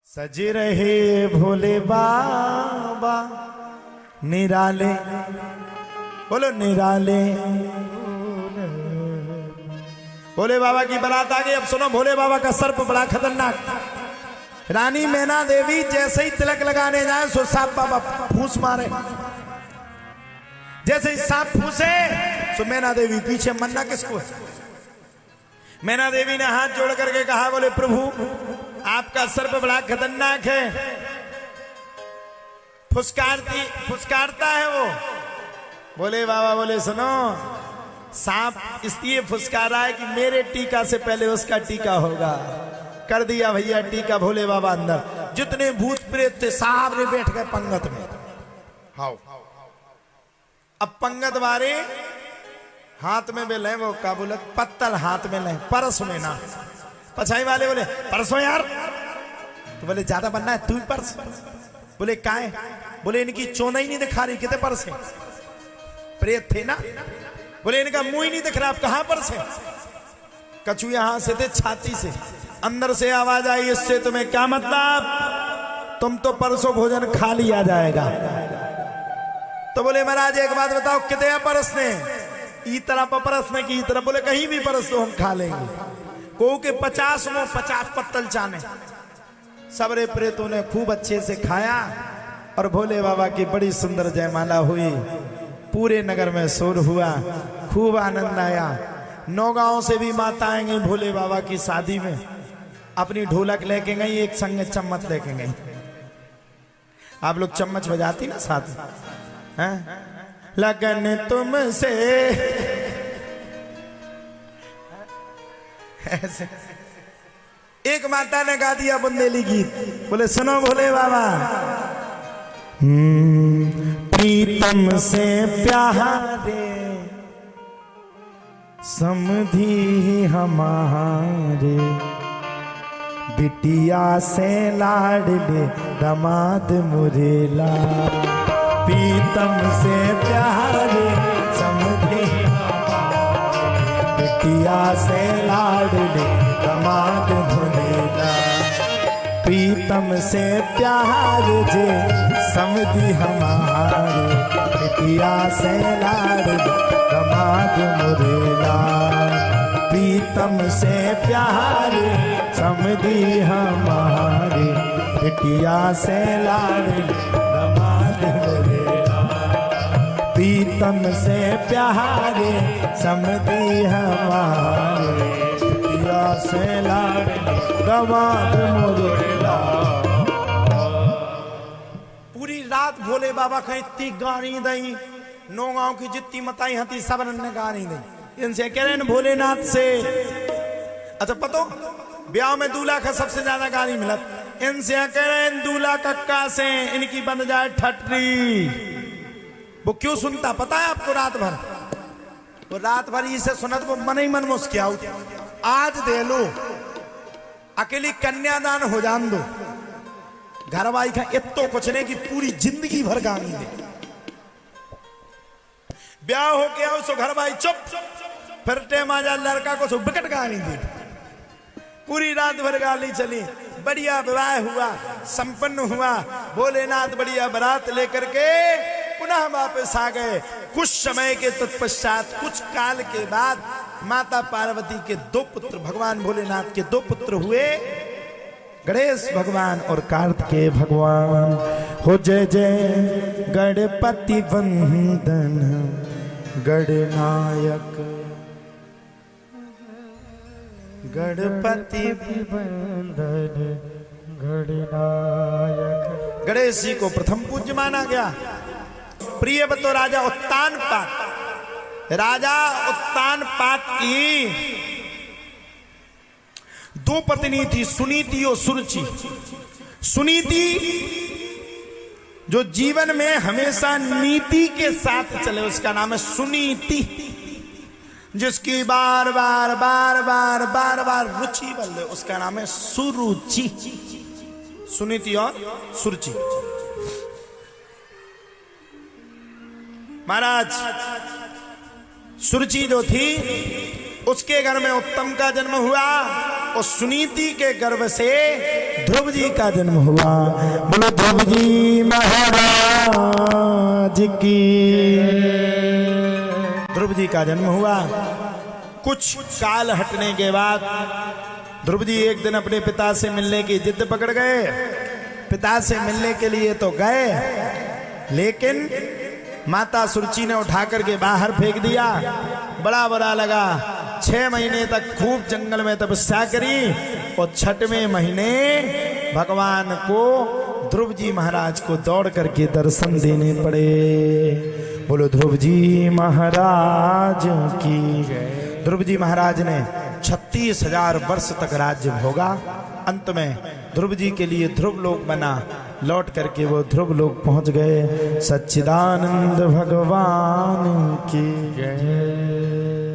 सज रहे भोले बाबा निराले, बोलो निराले। भोले बाबा की बारात आ गई। अब सुनो, भोले बाबा का सर्प बड़ा खतरनाक। रानी मैना देवी जैसे ही तिलक लगाने जाए सो सांप बाबा फूस मारे। जैसे ही सांप फूसे सो मैना देवी पीछे। मन्ना किसको है? मैना देवी ने हाथ जोड़ करके कहा, बोले प्रभु आपका सर्प बड़ा खतरनाक है, फुसकारता है वो। बोले बाबा बोले सुनो, सांप इसलिए फुसकारा है कि मेरे टीका से पहले उसका टीका होगा। कर दिया भैया टीका भोले बाबा अंदर। जितने भूत प्रेत थे साहब ने बैठ गए पंगत में। हाउ अब पंगत वाले हाथ में भी ले वो काबुलत पत्तल हाथ में ले, परस में ना। पछाई वाले बोले परसों यार। तो बोले ज्यादा बनना है तू ही परस। बोले काहे? बोले इनकी चोना ही नहीं दिखा रही, कितने परस है? प्रेत थे ना। बोले इनका मुंह ही नहीं दिख रहा, आप कहां परस है? कछु यहां से थे छाती से। अंदर से आवाज आई, इससे तुम्हें क्या मतलब? तुम तो परसों भोजन खा लिया जाएगा। तो बोले महाराज एक बात बताओ, कितने परस ने? ई तरह पर परस ने की तरह। बोले कहीं भी परस तो हम खा लेंगे। को के 50 पत्तल चाने। सबरे प्रेतों ने खूब अच्छे से खाया और भोले बाबा की बड़ी सुंदर जयमाला हुई। पूरे नगर में शोर हुआ, खूब आनंद आया। 9 गांव से भी माताएं गई भोले बाबा की शादी में। अपनी ढोलक लेके गई, एक संग चम्मच लेके गई। आप लोग चम्मच बजाती ना साथ हैं? लगन तुमसे ऐसे। एक माता ने गा दिया बुंदेली गीत। बोले सुनो भोले बाबा, प्रीतम से प्यारे समधी हमारे, बिटिया से लाडले दमाद मुरेला। प्रीतम से प्यारे समधी हमारे, बिटिया से लाडले दमाद मुरेला। प्रीतम से प्यार जे समधी हमारे, बिटिया से लाडले दमाद मुरेला। प्रीतम से प्यार समधी हमारे, बिटिया से लाडले दमाद मुरेला। प्रीतम से प्यारे समधी हमारे, बिटिया से लाडले दमाद मुरेला। पूरी रात भोले बाबा का इतनी गानी दई। 9 गांव की जितनी मताई हती सब ने गानी दी। इनसे कह रहे हैं भोलेनाथ से। अच्छा पतो ब्याह में दूल्हा का सबसे ज्यादा गानी मिलत। इनसे कह रहे हैं दूल्हा कक्का से इनकी बन जाए ठटरी। वो क्यों सुनता पता है आपको? रात भर वो रात भर इसे सुनत वो मन ही मन मुस्कियाओ। आज दे लो अकेली कन्यादान हो जान दो, घरवाई का इतो कुछ नहीं कि पूरी जिंदगी भर गानी दे। ब्याह हो के आओ सो घरवाई चुप, फिर टेम आ जा लड़का को सो बिकट गानी दे। पूरी रात भर गाली चली। बढ़िया विवाह हुआ, संपन्न हुआ। भोलेनाथ बढ़िया बारात लेकर के पुनः वापस आ गए। कुछ समय के तत्पश्चात, कुछ काल के बाद माता पार्वती के 2 पुत्र, भगवान भोलेनाथ के 2 पुत्र हुए, गणेश भगवान और कार्तिकेय भगवान। हो जय जय गणपति वंदन गणनायक, गणपति वंदन गणनायक। गणेश जी को प्रथम पूज्य माना गया। प्रिय बतो राजा उत्तानपाद। राजा उत्तानपाद की 2 पत्नी थी, सुनीति और सुरुचि। सुनीति जो जीवन में हमेशा नीति के साथ चले, उसका नाम है सुनीति। जिसकी बार बार बार बार बार बार रुचि बदले, उसका नाम है सुरुचि। सुनीति और सुरुचि। महाराज सुरुचि जो थी उसके घर में उत्तम का जन्म हुआ। और सुनीति के गर्भ से ध्रुव जी का जन्म हुआ। बोलो ध्रुव जी महाराज की। ध्रुव जी का जन्म हुआ। कुछ काल हटने के बाद ध्रुव जी एक दिन अपने पिता से मिलने की जिद पकड़ गए। पिता से मिलने के लिए तो गए, लेकिन माता सुरुचि ने उठा करके बाहर फेंक दिया। बड़ा बुरा लगा। 6 महीने तक खूब जंगल में तपस्या करी और 6वें महीने भगवान को ध्रुव जी महाराज को दौड़ करके दर्शन देने पड़े। बोलो ध्रुव जी महाराज की। ध्रुव जी महाराज ने 36,000 वर्ष तक राज्य भोगा। अंत में ध्रुव जी के लिए ध्रुव लोक बना। लौट करके वो ध्रुव लोक पहुंच गए। सच्चिदानंद भगवान की जय।